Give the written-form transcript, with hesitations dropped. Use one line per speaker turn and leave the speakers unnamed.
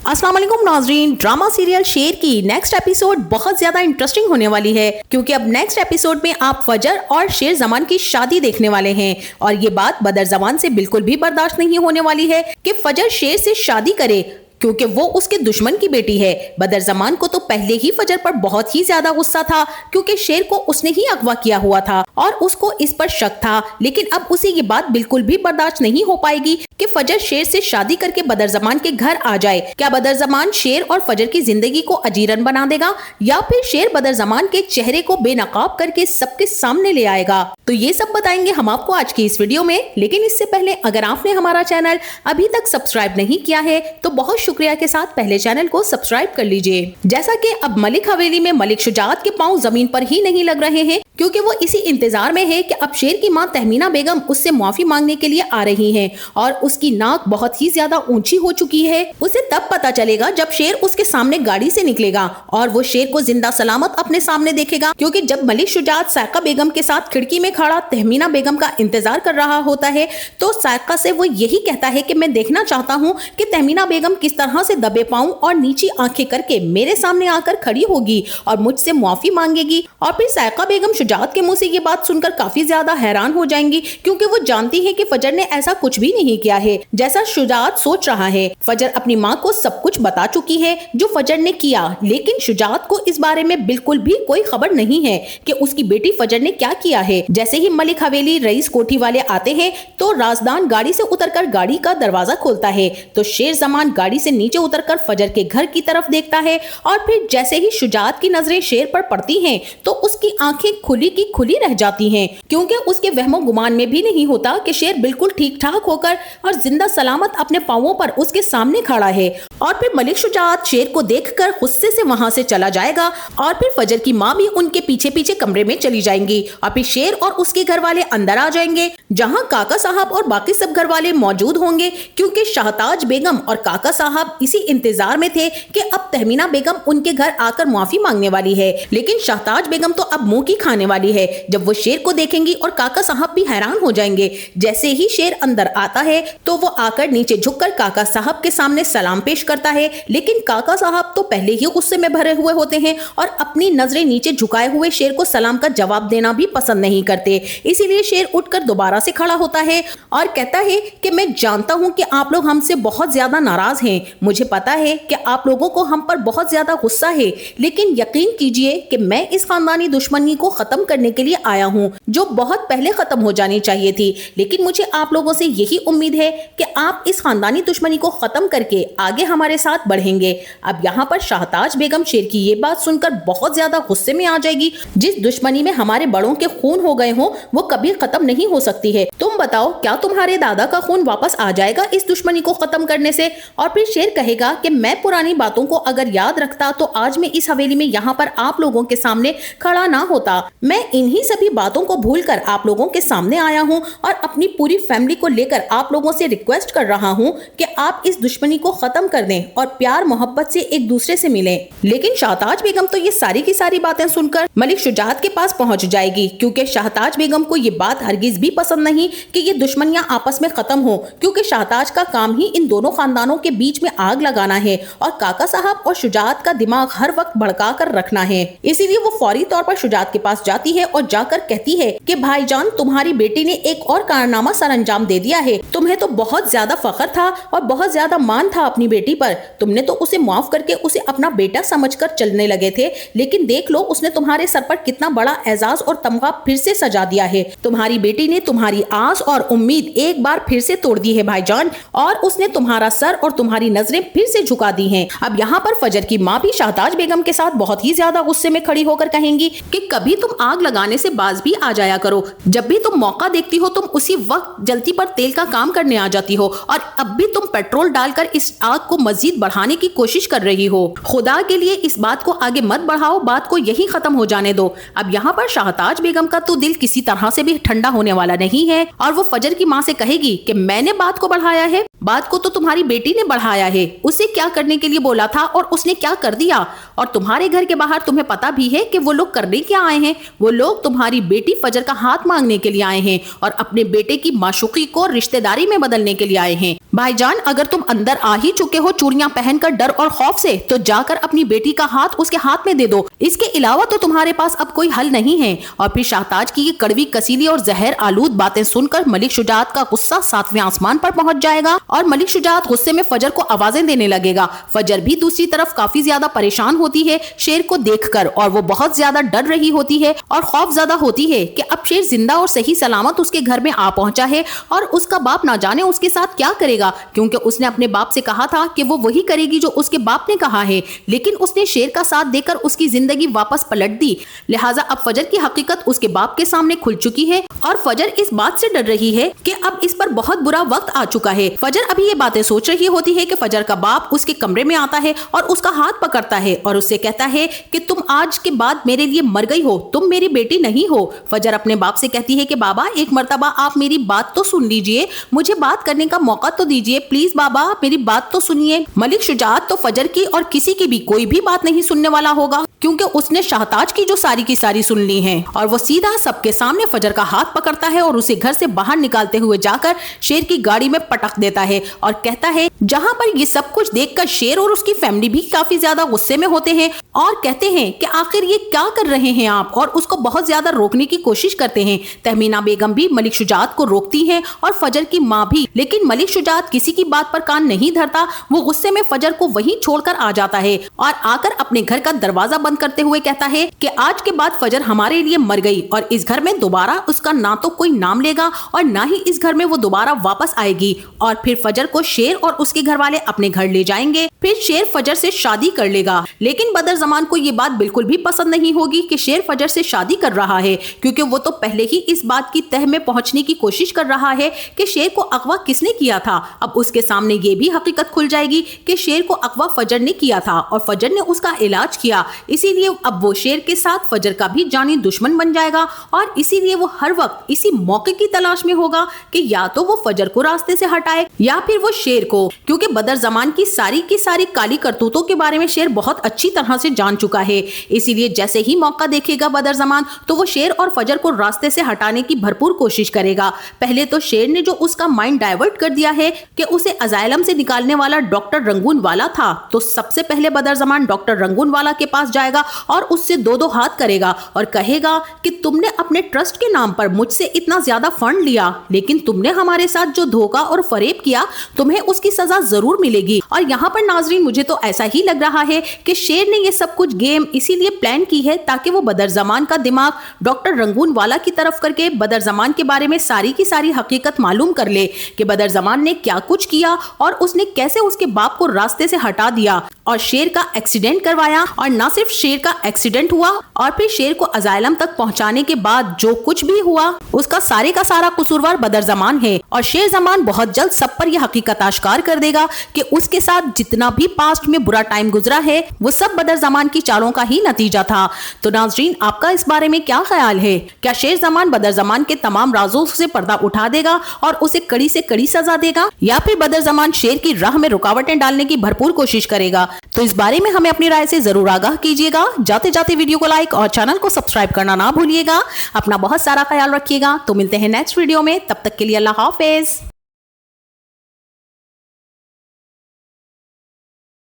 अस्सलाम वालेकुम नाज़रीन, ड्रामा सीरियल शेर की नेक्स्ट एपिसोड बहुत ज्यादा इंटरेस्टिंग होने वाली है क्योंकि अब नेक्स्ट एपिसोड में आप फजर और शेर जमान की शादी देखने वाले हैं। और ये बात बदर जमान से बिल्कुल भी बर्दाश्त नहीं होने वाली है कि फजर शेर से शादी करे क्योंकि वो उसके दुश्मन की बेटी है। बदर जमान को तो पहले ही फजर पर बहुत ही ज्यादा गुस्सा था क्योंकि शेर को उसने ही अगवा किया हुआ था और उसको इस पर शक था, लेकिन अब उसे ये बात बिल्कुल भी बर्दाश्त नहीं हो पाएगी कि फजर शेर से शादी करके बदर जमान के घर आ जाए। क्या बदर जमान शेर और फजर की जिंदगी को अजीरन बना देगा या फिर शेर बदर जमान के चेहरे को बेनकाब करके सबके सामने ले आएगा? तो ये सब बताएंगे हम आपको आज की इस वीडियो में। लेकिन इससे पहले अगर आपने हमारा चैनल अभी तक सब्सक्राइब नहीं किया है तो बहुत शुक्रिया के साथ पहले चैनल को सब्सक्राइब कर लीजिए। जैसा कि अब मलिक हवेली में मलिक शुजात के पांव जमीन पर ही नहीं लग रहे हैं क्योंकि वो इसी इंतजार में है कि अब शेर की मां तहमीना बेगम उससे माफी मांगने के लिए आ रही हैं और उसकी नाक बहुत ही ज्यादा ऊंची हो चुकी है। उसे तब पता चलेगा जब शेर उसके सामने गाड़ी से निकलेगा और वो शेर को जिंदा सलामत अपने सामने देखेगा, क्योंकि जब मलिक शुजात सायका बेगम के साथ खिड़की में खड़ा तहमीना बेगम का इंतजार कर रहा होता है तो सायका से वो यही कहता है कि मैं देखना चाहता हूँ कि तहमीना बेगम किस तरह से दबे पाऊं और नीची आंखें करके मेरे सामने आकर खड़ी होगी और मुझसे माफी मांगेगी। और फिर सायका बेगम शुजात के मुंह से ये बात सुनकर काफी ज्यादा हैरान हो जाएंगी क्योंकि वो जानती है कि फजर ने ऐसा कुछ भी नहीं किया है जैसा शुजात सोच रहा है। फजर अपनी माँ को सब कुछ बता चुकी है जो फजर ने किया, लेकिन शुजात को इस बारे में बिल्कुल भी कोई खबर नहीं है कि उसकी बेटी फजर ने क्या किया है। जैसे ही मलिक हवेली रईस कोठी वाले आते हैं तो राजदान गाड़ी से उतरकर गाड़ी का दरवाजा खोलता है तो शेर जमान गाड़ी से नीचे उतरकर फजर के घर की तरफ देखता है और फिर जैसे ही शुजात की नजरें शेर पर पड़ती हैं तो उसकी आंखें खुली की खुली रह जाती हैं क्योंकि उसके वहमो गुमान में भी नहीं होता कि शेर बिल्कुल ठीक ठाक होकर और जिंदा सलामत अपने पांवों पर उसके सामने खड़ा है। और फिर मलिक शुजात शेर को देखकर गुस्से से वहां से चला जाएगा और फिर फजर की माँ भी उनके पीछे पीछे कमरे में चली जाएंगी और फिर शेर और उसके घर वाले अंदर आ जाएंगे जहाँ काका साहब और बाकी सब घर वाले मौजूद होंगे क्योंकि शाहताज बेगम और काका साहब इसी इंतजार में थे कि अब तहमीना बेगम उनके घर आकर माफी मांगने वाली है। लेकिन शाहताज बेगम तो अब मुंह की खाने वाली है जब वो शेर को देखेंगी और काका साहब भी हैरान हो जाएंगे। जैसे ही शेर अंदर आता है तो वो आकर नीचे झुककर काका साहब के सामने सलाम पेश करता है, लेकिन काका साहब तो पहले ही गुस्से में भरे हुए होते हैं और अपनी नजरें नीचे झुकाए हुए शेर को सलाम का जवाब देना भी पसंद नहीं करते। इसीलिए शेर उठकर दोबारा से खड़ा होता है और कहता है कि मैं जानता हूं कि आप लोग हमसे बहुत ज्यादा नाराज हैं, मुझे पता है कि आप लोगों को हम पर बहुत ज्यादा गुस्सा है, लेकिन यकीन कीजिए कि मैं इस खानदानी दुश्मनी को खत्म करने के लिए आया हूं जो बहुत पहले खत्म हो जानी चाहिए थी। लेकिन मुझे आप लोगों से यही उम्मीद है कि आप इस खानदानी दुश्मनी को खत्म करके आगे हमारे साथ बढ़ेंगे। अब यहाँ पर शाहताज बेगम शेर की ये बात सुनकर बहुत ज्यादा गुस्से में आ जाएगी। जिस दुश्मनी में हमारे बड़ों के खून हो गए हो वो कभी खत्म नहीं हो सकती है। तुम बताओ क्या तुम्हारे दादा का खून वापस आ जाएगा इस दुश्मनी को खत्म करने से? और फिर शेर कहेगा कि मैं पुरानी बातों को अगर याद रखता तो आज मैं इस हवेली में यहाँ पर आप लोगों के सामने खड़ा ना होता। मैं इन्हीं सभी बातों को भूलकर आप लोगों के सामने आया हूँ और अपनी पूरी फैमिली को लेकर आप लोगों से रिक्वेस्ट कर रहा हूँ कि आप इस दुश्मनी को खत्म कर दें और प्यार मोहब्बत से एक दूसरे से मिलें। लेकिन शाहताज बेगम तो ये सारी की सारी बातें सुनकर मलिक शुजात के पास पहुंच जाएगी क्योंकि शाहताज बेगम को ये बात हरगिज भी पसंद नहीं कि ये दुश्मनियां आपस में खत्म हो, क्योंकि शाहताज का काम ही इन दोनों खानदानों के बीच में आग लगाना है और काका साहब और शुजात का दिमाग हर वक्त भड़का कर रखना है। इसीलिए वो फौरी तौर पर शुजात के पास जाती है और जाकर कहती है कि भाईजान तुम्हारी बेटी ने एक और कारनामा सर अंजाम दे दिया है। तुम्हें तो बहुत ज्यादा फख्र था और बहुत ज्यादा मान था अपनी बेटी पर, तुमने तो उसे माफ करके उसे अपना बेटा समझकर चलने लगे थे, लेकिन देख लो उसने तुम्हारे सर पर कितना बड़ा एजाज और तमगा फिर से सजा दिया है। तुम्हारी बेटी ने तुम्हारी आस और उम्मीद एक बार फिर से तोड़ दी है भाईजान और उसने तुम्हारा सर और तुम्हारी नजरें फिर से झुका दी हैं। अब यहाँ पर फजर की माँ भी शाहताज बेगम के साथ बहुत ही ज्यादा गुस्से में खड़ी होकर कहेंगी कि कभी तुम आग लगाने से बाज भी आ जाया करो, जब भी तुम मौका देखती हो तुम उसी वक्त जल्दी पर तेल का काम करने आ जाती हो और अब भी तुम पेट्रोल डालकर इस आग को मजीद बढ़ाने की कोशिश कर रही हो। खुदा के लिए इस बात को आगे मत बढ़ाओ, बात को यही खत्म हो जाने दो। अब यहाँ पर शाहताज बेगम का तो दिल किसी तरह से भी ठंडा होने वाला नहीं है और वो फजर की माँ से कहेगी कि मैंने बात को बढ़ाया है, बात को तो तुम्हारी बेटी ने बढ़ाया है, उसे क्या करने के लिए बोला था और उसने क्या कर दिया। और तुम्हारे घर के बाहर तुम्हें पता भी है कि वो लोग करने क्या आए हैं। वो लोग तुम्हारी बेटी फजर का हाथ मांगने के लिए आए हैं और अपने बेटे की माशूकी को रिश्तेदारी में बदलने के लिए आए हैं। भाईजान, अगर तुम अंदर आ ही चुके हो चूड़ियां पहनकर डर और खौफ से, तो जाकर अपनी बेटी का हाथ उसके हाथ में दे दो। इसके अलावा तो तुम्हारे पास अब कोई हल नहीं है। और फिर शाहताज की ये कड़वी, कसीली और जहर आलूद बातें सुनकर मलिक शुजात का गुस्सा 7वें आसमान पर पहुंच जाएगा और मलिक शुजात गुस्से में फजर को आवाजें देने लगेगा। फजर भी दूसरी तरफ काफी ज्यादा परेशान होती है शेर को देखकर, और वो बहुत ज्यादा डर रही होती है और खौफ ज्यादा होती है कि अब शेर जिंदा और सही सलामत उसके घर में आ पहुंचा है और उसका बाप ना जाने उसके साथ क्या करेगा, क्योंकि उसने अपने बाप से कहा था कि वो वही करेगी जो उसके बाप ने कहा है। लेकिन उसने शेर का साथ देकर उसकी जिंदगी वापस पलट दी। लिहाजा अब फजर की हकीकत उसके बाप के सामने खुल चुकी है और फजर इस बात से डर रही है कि अब इस पर बहुत बुरा वक्त आ चुका है। फजर अभी ये बातें सोच रही होती है कि फजर का बाप उसके कमरे में आता है और उसका हाथ पकड़ता है और उससे कहता है कि तुम आज के बाद मेरे लिए मर गई हो, तुम मेरी बेटी नहीं हो। फजर अपने बाप से कहती है कि बाबा, एक मर्तबा आप मेरी बात तो सुन लीजिए, मुझे बात करने का मौका तो दीजिए, प्लीज बाबा मेरी बात तो सुनिए। मलिक शुजात तो फजर की और किसी की भी कोई भी बात नहीं सुनने वाला होगा, क्योंकि उसने शाहताज की जो सारी की सारी सुन ली है। और वो सीधा सबके सामने फजर का हाथ पकड़ता है और उसे घर से बाहर निकालते हुए जाकर शेर की गाड़ी में पटक देता है और कहता है, जहां पर ये सब कुछ देखकर शेर और उसकी फैमिली भी काफी ज्यादा गुस्से में होते हैं और कहते हैं कि आखिर ये क्या कर रहे हैं आप, और उसको बहुत ज्यादा रोकने की कोशिश करते हैं। तहमीना बेगम भी मलिक शुजात को रोकती है और फजर की माँ भी, लेकिन मलिक शुजात किसी की बात पर कान नहीं धरता। वो गुस्से में फजर को वहीं छोड़कर आ जाता है और आकर अपने घर का दरवाजा बंद करते हुए कहता है कि आज के बाद फजर हमारे लिए मर गई और इस घर में दोबारा उसका ना तो कोई नाम लेगा और ना ही इस घर में वो दोबारा वापस आएगी। और फिर फजर को शेर और उसके घर वाले अपने घर ले जाएंगे। फिर शेर फजर से शादी कर लेगा। लेकिन बदर जमान को ये बात बिल्कुल भी पसंद नहीं होगी कि शेर फजर से शादी कर रहा है, क्योंकि वो तो पहले ही इस बात की तह में पहुंचने की कोशिश कर रहा है कि शेर को अगवा किसने किया था। अब उसके सामने ये भी हकीकत खुल जाएगी कि शेर को अगवा फजर ने किया था और फजर ने उसका इलाज किया। इसीलिए अब वो शेर के साथ फजर का भी जानी दुश्मन बन जाएगा और इसीलिए वो हर वक्त इसी मौके की तलाश में होगा कि या तो वो फजर को रास्ते से हटाए या फिर वो शेर को, क्योंकि बदर जमान की सारी काली करतूतों के बारे में शेर बहुत अच्छी तरह से जान चुका है। इसीलिए जैसे ही मौका देखेगा बदर जमान, तो वो शेर और फजर को रास्ते से हटाने की भरपूर कोशिश करेगा। पहले तो शेर ने जो उसका माइंड डाइवर्ट कर दिया है कि उसे अजाइलम से निकालने वाला डॉक्टर रंगून वाला था, तो सबसे पहले बदर जमान डॉक्टर रंगून वाला के पास जाएगा और उससे दो हाथ करेगा और कहेगा कि तुमने अपने ट्रस्ट के नाम पर मुझसे इतना ज्यादा फंड लिया, लेकिन तुमने हमारे साथ जो धोखा और फरेब किया, तुम्हें उसकी सजा जरूर मिलेगी। और यहाँ पर नाजरीन, मुझे तो ऐसा ही लग रहा है कि शेर ने ये सब कुछ गेम इसीलिए प्लान की है ताकि वो बदर जमान का दिमाग डॉक्टर रंगून वाला की तरफ करके बदर जमान के बारे में सारी की सारी हकीकत मालूम कर ले कि बदर जमान ने क्या कुछ किया और उसने कैसे उसके बाप को रास्ते से हटा दिया और शेर का एक्सीडेंट करवाया। और न सिर्फ शेर का एक्सीडेंट हुआ और फिर शेर को अजाइलम तक पहुंचाने के बाद जो कुछ भी हुआ उसका सारे का सारा कसूरवार बदर जमान है। और शेर जमान बहुत जल्द सब पर यह हकीकत आश्कार कर देगा कि उसके साथ जितना भी पास्ट में बुरा टाइम गुजरा है वो सब बदर जमान की चालों का ही नतीजा था। तो नाजरीन, आपका इस बारे में क्या ख्याल है? क्या शेर जमान बदर जमान के तमाम राजों से पर्दा उठा देगा और उसे कड़ी से कड़ी सजा देगा, या फिर बदर जमान शेर की राह में रुकावटें डालने की भरपूर कोशिश करेगा? तो इस बारे में हमें अपनी राय से जरूर आगाह कीजिएगा। जाते जाते वीडियो को लाइक और चैनल को सब्सक्राइब करना ना भूलिएगा। अपना बहुत सारा ख्याल रखिएगा। तो मिलते हैं नेक्स्ट वीडियो में, तब तक के लिए अल्लाह हाफिज।